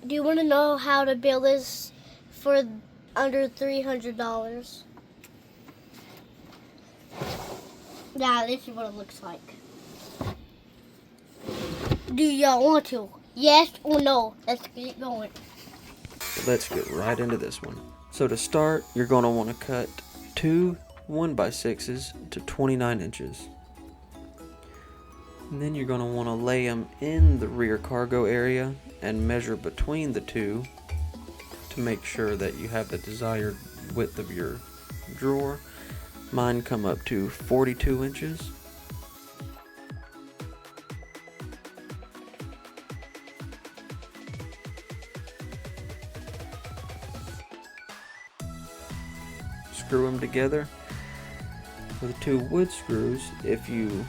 Do you want to know how to build this for under $300? Yeah, this is what it looks like. Do y'all want to? Yes or no? Let's get going. Let's get right into this one. So to start, you're going to want to cut two 1x6s to 29 inches. And then you're going to want to lay them in the rear cargo area and measure between the two to make sure that you have the desired width of your drawer. Mine come up to 42 inches. Screw them together with two wood screws. If you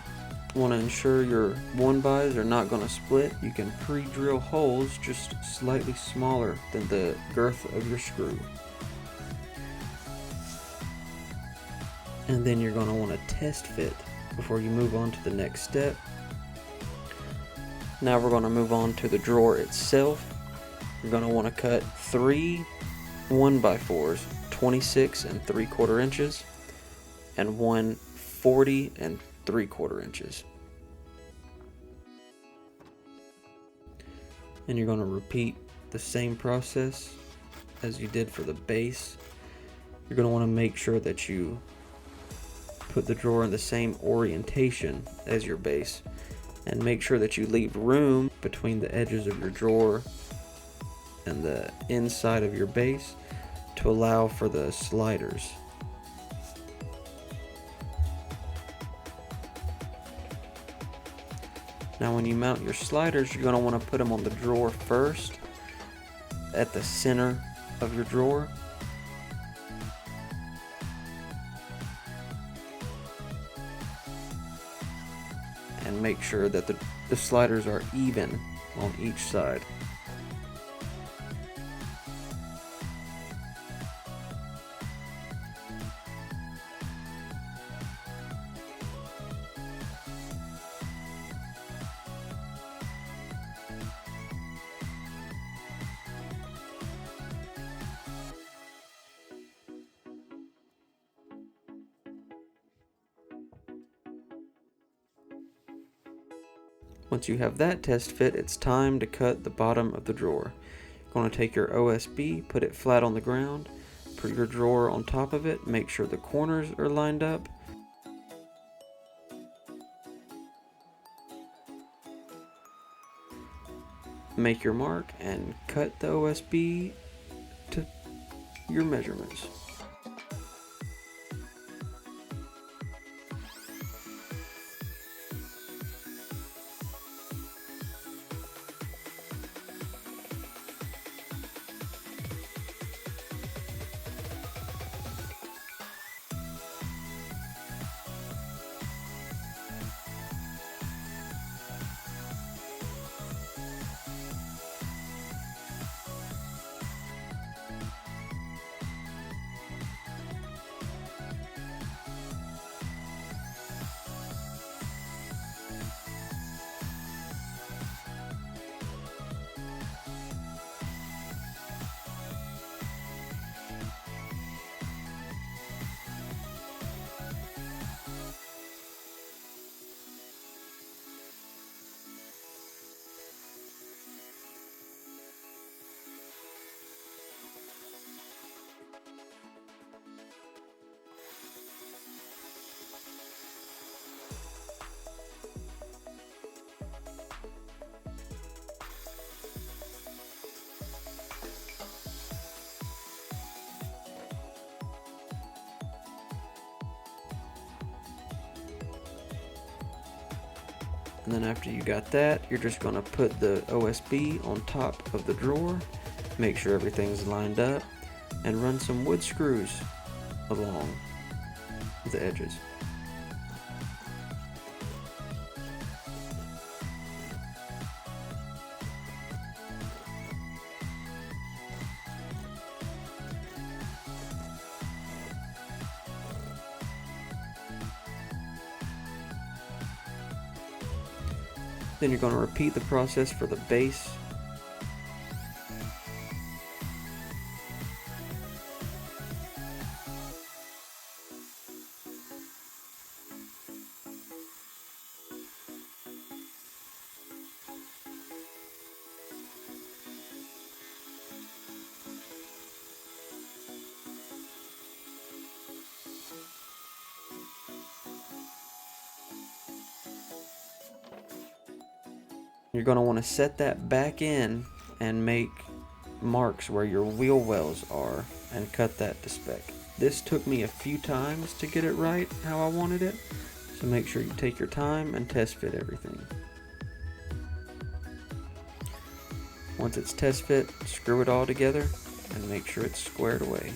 want to ensure your 1x's are not going to split, you can pre-drill holes just slightly smaller than the girth of your screw. And then you're going to want to test fit before you move on to the next step. Now we're going to move on to the drawer itself. You're going to want to cut three 1x4s, 26 3/4 inches, and one 40 3/4 inches. And you're going to repeat the same process as you did for the base. You're going to want to make sure that you put the drawer in the same orientation as your base, and make sure that you leave room between the edges of your drawer and the inside of your base to allow for the sliders. Now when you mount your sliders, you're going to want to put them on the drawer first at the center of your drawer. And make sure that the sliders are even on each side. Once you have that test fit, it's time to cut the bottom of the drawer. You're going to take your OSB, put it flat on the ground, put your drawer on top of it, make sure the corners are lined up. Make your mark and cut the OSB to your measurements. And then after you got that, you're just going to put the OSB on top of the drawer, make sure everything's lined up, and run some wood screws along the edges. Then you're going to repeat the process for the base. You're going to want to set that back in and make marks where your wheel wells are and cut that to spec. This took me a few times to get it right how I wanted it, so make sure you take your time and test fit everything. Once it's test fit, screw it all together and make sure it's squared away.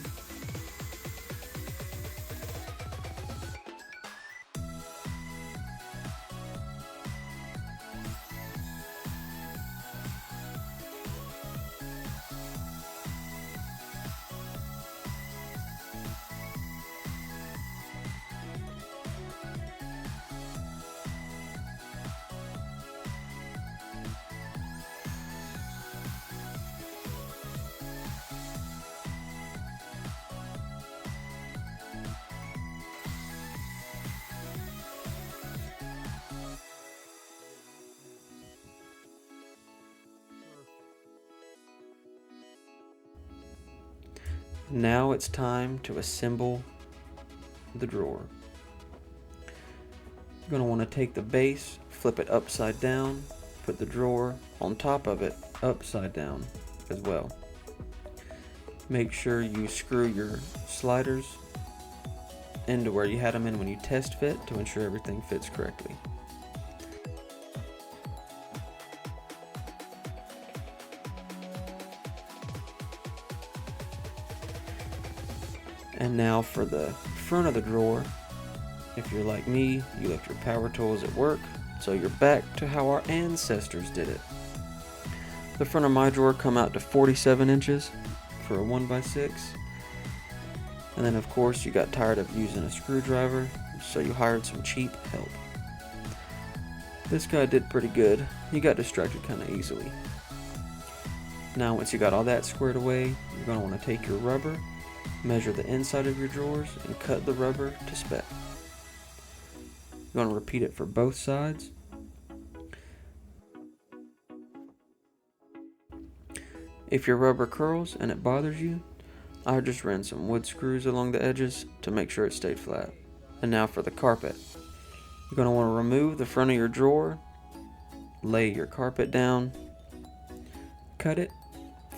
Now it's time to assemble the drawer. You're going to want to take the base, flip it upside down, put the drawer on top of it upside down as well. Make sure you screw your sliders into where you had them in when you test fit to ensure everything fits correctly. And now for the front of the drawer. If you're like me, you left your power tools at work, so you're back to how our ancestors did it. The front of my drawer come out to 47 inches for a 1x6. And then of course you got tired of using a screwdriver, so you hired some cheap help. This guy did pretty good. He got distracted kind of easily. Now once you got all that squared away, you're going to want to take your rubber, measure the inside of your drawers, and cut the rubber to spec. You're going to repeat it for both sides. If your rubber curls and it bothers you, I just ran some wood screws along the edges to make sure it stayed flat. And now for the carpet. You're going to want to remove the front of your drawer, lay your carpet down, cut it,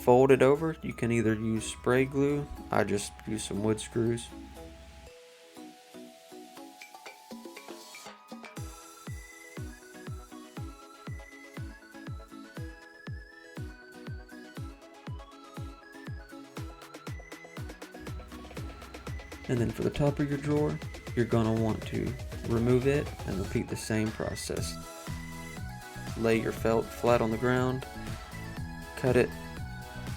fold it over. You can either use spray glue, I just use some wood screws. And then for the top of your drawer, you're going to want to remove it and repeat the same process. Lay your felt flat on the ground, cut it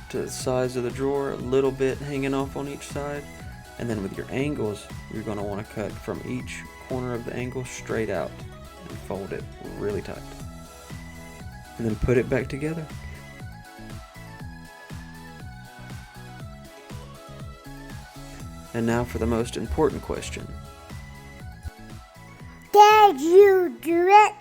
to the size of the drawer, a little bit hanging off on each side, and then with your angles, you're going to want to cut from each corner of the angle straight out and fold it really tight. And then put it back together. And now for the most important question. Did you do it?